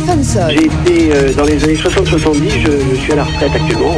Téléphone-sonne. J'ai été dans les années 60-70, je suis à la retraite actuellement,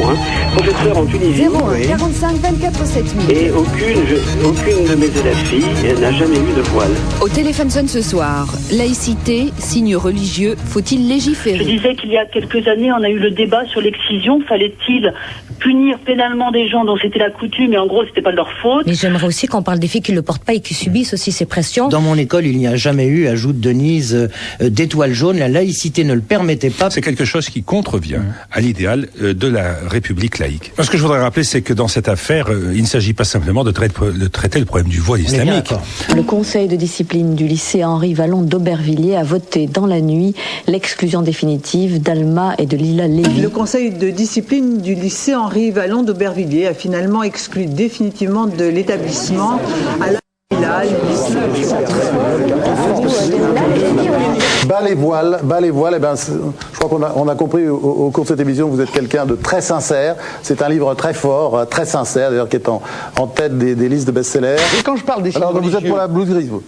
professeur en Tunisie. 01 45 24 7000. Et aucune de mes élèves filles n'a jamais eu de voile. Au Téléphone-sonne ce soir, laïcité, signe religieux, faut-il légiférer? Je disais qu'il y a quelques années, on a eu le débat sur l'excision. Fallait-il punir pénalement des gens dont c'était la coutume et en gros c'était pas de leur faute? Mais j'aimerais aussi qu'on parle des filles qui ne le portent pas et qui subissent aussi ces pressions. Dans mon école, il n'y a jamais eu, ajoute Denise, d'étoiles jaunes. La laïcité ne le permettait pas. C'est quelque chose qui contrevient à l'idéal de la République laïque. Ce que je voudrais rappeler, c'est que dans cette affaire, il ne s'agit pas simplement de traiter le problème du voile islamique. Le conseil de discipline du lycée Henri Vallon d'Aubervilliers a voté dans la nuit l'exclusion définitive d'Alma et de Lila Lévy. Le conseil de discipline du lycée Henri Vallon d'Aubervilliers a finalement exclu définitivement de l'établissement Alma et Lila. Bas les voiles, eh ben, je crois qu'on a compris au cours de cette émission que vous êtes quelqu'un de très sincère. C'est un livre très fort, très sincère, d'ailleurs, qui est en tête des listes de best-sellers. Et quand je parle des signes Alors, religieux... vous êtes pour la blouse grise, vous?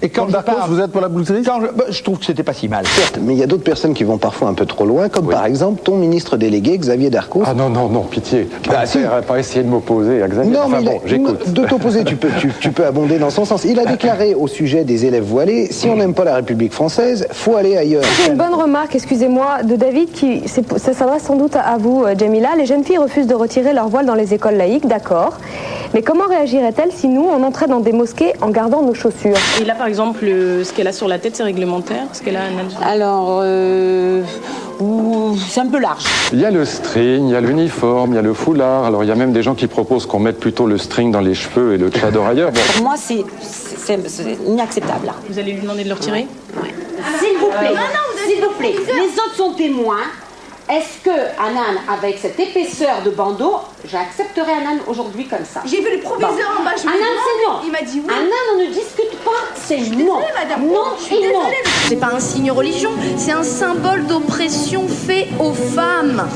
Et quand vous êtes pour la blouse grise? je trouve que c'était pas si mal. Certes, mais il y a d'autres personnes qui vont parfois un peu trop loin, comme par exemple ton ministre délégué, Xavier Darcos. Ah non, pitié. Si. Pas essayer de m'opposer à Xavier. Non, mais j'écoute. De t'opposer, tu peux abonder dans son sens. Il a déclaré au sujet des élèves voilés, si on n'aime pas la République française, faut aller ailleurs. C'est une bonne remarque, excusez-moi, de David, ça s'adresse sans doute à vous, Jamila. Les jeunes filles refusent de retirer leur voile dans les écoles laïques, d'accord. Mais comment réagiraient-elles si nous, on entrait dans des mosquées en gardant nos chaussures? Et là, par exemple, ce qu'elle a sur la tête, c'est réglementaire? Ce qu'elle a Alors, c'est un peu large. Il y a le string, il y a l'uniforme, il y a le foulard. Alors, il y a même des gens qui proposent qu'on mette plutôt le string dans les cheveux et le tchador ailleurs. Bon. Pour moi, c'est inacceptable. Là. Vous allez lui demander de le retirer? Oui. S'il vous plaît, s'il vous plaît, les autres sont témoins. Est-ce que Anan, avec cette épaisseur de bandeau, j'accepterais Anan aujourd'hui comme ça? J'ai vu le proviseur en bas, Anan, c'est non. Il m'a dit oui. Anan, on ne discute pas, c'est non. Madame. Non et non. C'est pas un signe religion, c'est un symbole d'oppression fait aux femmes.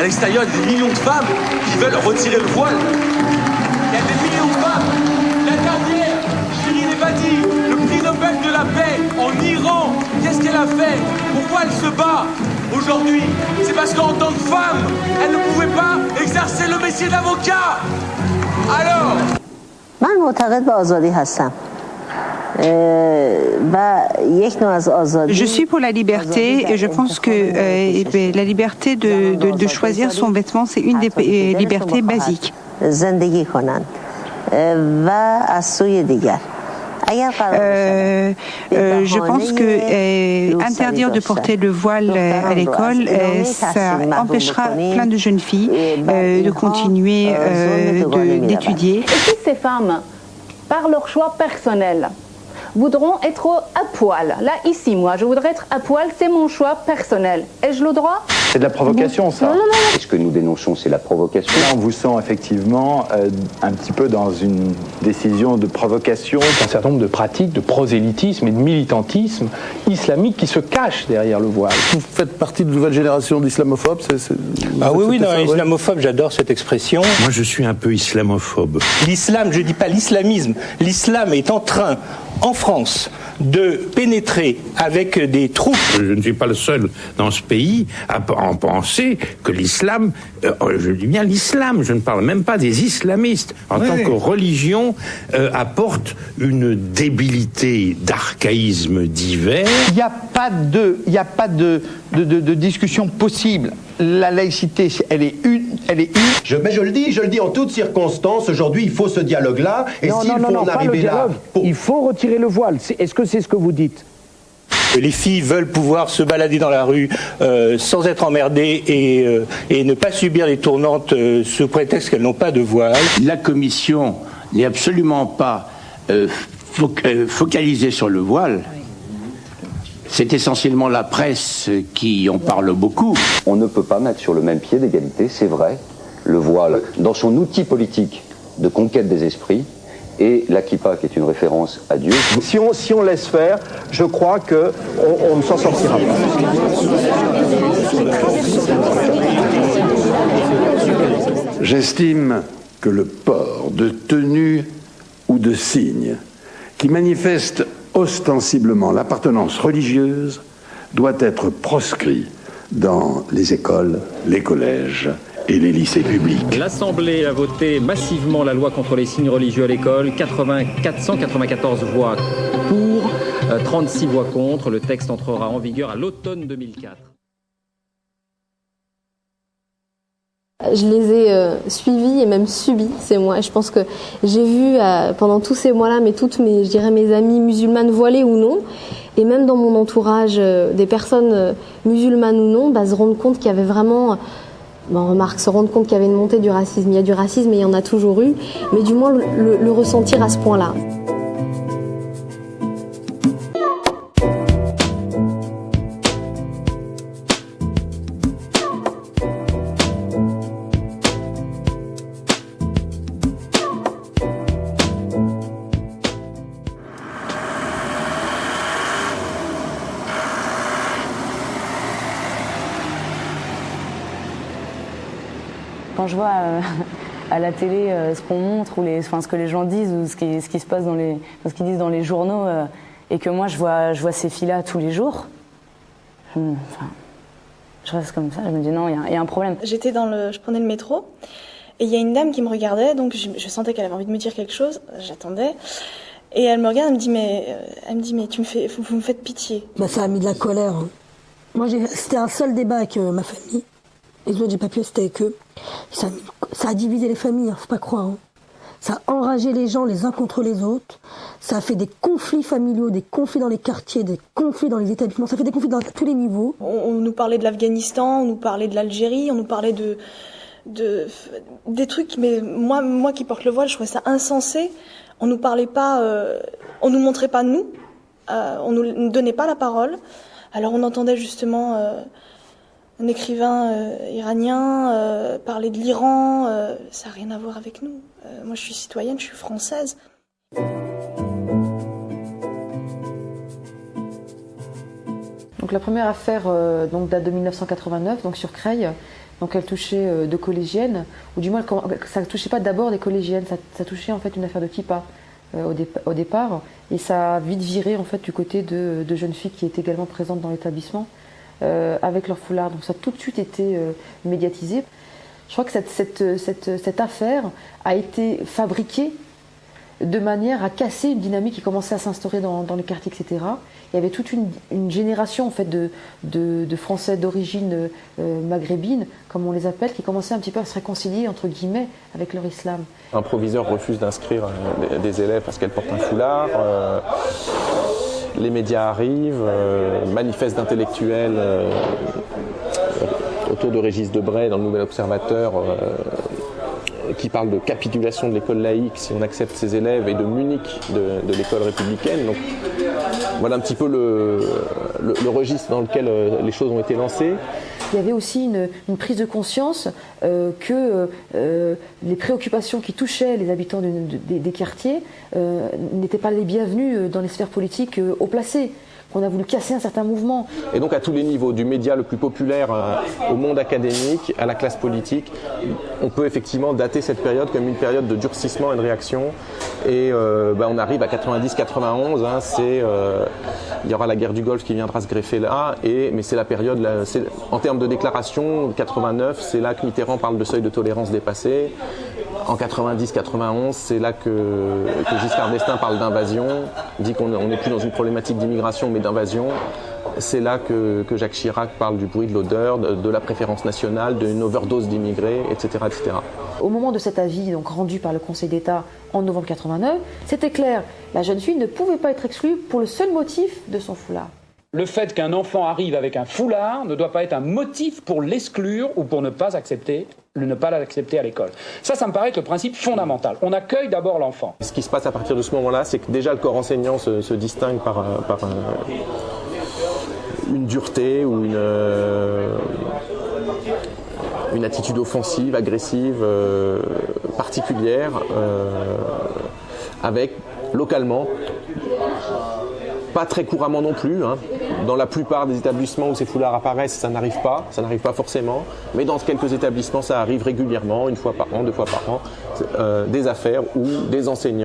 À l'extérieur, il y a des millions de femmes qui veulent retirer le voile. Il y a des millions de femmes. La dernière, Shirin Ebadi, le prix Nobel de la paix en Iran, qu'est-ce qu'elle a fait? Pourquoi elle se bat aujourd'hui? C'est parce qu'en tant que femme, elle ne pouvait pas exercer le métier d'avocat. Alors من معتقد به آزادی هستم. Je suis pour la liberté et je pense que la liberté de choisir son vêtement, c'est une des libertés basiques. زندگی کنند و از سوی دیگر je pense que interdire de porter le voile à l'école, ça empêchera plein de jeunes filles de continuer d'étudier. Et si ces femmes, par leur choix personnel, voudront être à poil. Là, ici, moi, je voudrais être à poil, c'est mon choix personnel. Ai-je le droit? C'est de la provocation, ça. Non. Ce que nous dénonçons, c'est la provocation. Là, on vous sent effectivement un petit peu dans une décision de provocation. Un certain nombre de pratiques de prosélytisme et de militantisme islamique qui se cachent derrière le voile. Vous faites partie de la nouvelle génération d'islamophobes? Oui, non, islamophobe, j'adore cette expression. Moi, je suis un peu islamophobe. L'islam, je ne dis pas l'islamisme, l'islam est en train, en France, de pénétrer avec des troupes. Je ne suis pas le seul dans ce pays à en penser que l'islam, je dis bien l'islam, je ne parle même pas des islamistes, en tant que religion, apporte une débilité d'archaïsme divers. Il n'y a pas de discussion possible. La laïcité, elle est une. Je le dis en toutes circonstances. Aujourd'hui, il faut ce dialogue-là. Et s'il faut en arriver là, il faut retirer le voile. Est-ce que c'est ce que vous dites? Les filles veulent pouvoir se balader dans la rue sans être emmerdées et ne pas subir les tournantes sous prétexte qu'elles n'ont pas de voile. La commission n'est absolument pas focalisée sur le voile. C'est essentiellement la presse qui en parle beaucoup. On ne peut pas mettre sur le même pied d'égalité, c'est vrai, le voile dans son outil politique de conquête des esprits et la kippa qui est une référence à Dieu. Si on laisse faire, je crois qu'on ne s'en sortira pas. J'estime que le port de tenue ou de signes qui manifeste ostensiblement l'appartenance religieuse doit être proscrit dans les écoles, les collèges et les lycées publics. L'Assemblée a voté massivement la loi contre les signes religieux à l'école, 494 voix pour, 36 voix contre. Le texte entrera en vigueur à l'automne 2004. Je les ai suivis et même subis, c'est moi. Je pense que j'ai vu pendant tous ces mois-là, toutes mes amies musulmanes voilées ou non, et même dans mon entourage, des personnes musulmanes ou non, se rendre compte qu'il y avait vraiment, se rendre compte qu'il y avait une montée du racisme. Il y a du racisme et il y en a toujours eu, mais du moins le ressentir à ce point-là. Quand je vois à la télé ce qu'on montre, ou ce que les gens disent, ou ce qui se passe ce qu'ils disent dans les journaux, et que moi je vois ces filles-là tous les jours, je reste comme ça, je me dis non, il y a un problème. Je prenais le métro, et il y a une dame qui me regardait, donc je sentais qu'elle avait envie de me dire quelque chose, j'attendais, et elle me regarde, elle me dit mais vous me faites pitié. Ça a mis de la colère. Moi c'était un seul débat avec ma famille. Les autres, j'ai pas pu, c'était avec eux. Ça a divisé les familles, faut pas croire. Ça a enragé les gens les uns contre les autres. Ça a fait des conflits familiaux, des conflits dans les quartiers, des conflits dans les établissements. Ça fait des conflits à tous les niveaux. On nous parlait de l'Afghanistan, on nous parlait de l'Algérie, on nous parlait des trucs, mais moi qui porte le voile, je trouvais ça insensé. On nous parlait pas, on nous montrait pas nous, on nous donnait pas la parole. Alors on entendait justement un écrivain iranien parler de l'Iran, ça n'a rien à voir avec nous. Moi je suis citoyenne, je suis française. Donc la première affaire date de 1989, donc sur Creil. Donc elle touchait deux collégiennes, ou du moins ça ne touchait pas d'abord des collégiennes, ça touchait en fait une affaire de kippa au départ, et ça a vite viré en fait du côté de jeunes filles qui étaient également présentes dans l'établissement avec leur foulard. Donc ça a tout de suite été médiatisé. Je crois que cette affaire a été fabriquée de manière à casser une dynamique qui commençait à s'instaurer dans les quartiers, etc. Il y avait toute une génération en fait de Français d'origine maghrébine, comme on les appelle, qui commençaient un petit peu à se réconcilier entre guillemets avec leur islam. Un proviseur refuse d'inscrire des élèves parce qu'elles portent un foulard. Les médias arrivent, manifestent d'intellectuels autour de Régis Debray dans le Nouvel Observateur, qui parle de capitulation de l'école laïque si on accepte ses élèves, et de Munich de l'école républicaine. Donc voilà un petit peu le registre dans lequel les choses ont été lancées. Il y avait aussi une prise de conscience que les préoccupations qui touchaient les habitants des quartiers n'étaient pas les bienvenues dans les sphères politiques haut placées. On a voulu casser un certain mouvement. Et donc à tous les niveaux, du média le plus populaire au monde académique, à la classe politique, on peut effectivement dater cette période comme une période de durcissement et de réaction. Et on arrive à 90-91, il y aura la guerre du Golfe qui viendra se greffer là, mais c'est la période, en termes de déclaration, 89, c'est là que Mitterrand parle de seuil de tolérance dépassé. En 90-91, c'est là que Giscard d'Estaing parle d'invasion, dit qu'on n'est plus dans une problématique d'immigration mais d'invasion. C'est là que Jacques Chirac parle du bruit, de l'odeur, de la préférence nationale, d'une overdose d'immigrés, etc., etc. Au moment de cet avis donc, rendu par le Conseil d'État en novembre 89, c'était clair, la jeune fille ne pouvait pas être exclue pour le seul motif de son foulard. Le fait qu'un enfant arrive avec un foulard ne doit pas être un motif pour l'exclure ou pour ne pas l'accepter à l'école. Ça me paraît être le principe fondamental. On accueille d'abord l'enfant. Ce qui se passe à partir de ce moment-là, c'est que déjà le corps enseignant se distingue par une dureté ou une attitude offensive, agressive, particulière, avec localement, pas très couramment non plus. Dans la plupart des établissements où ces foulards apparaissent, ça n'arrive pas forcément. Mais dans quelques établissements, ça arrive régulièrement, une fois par an, 2 fois par an, des affaires où des enseignants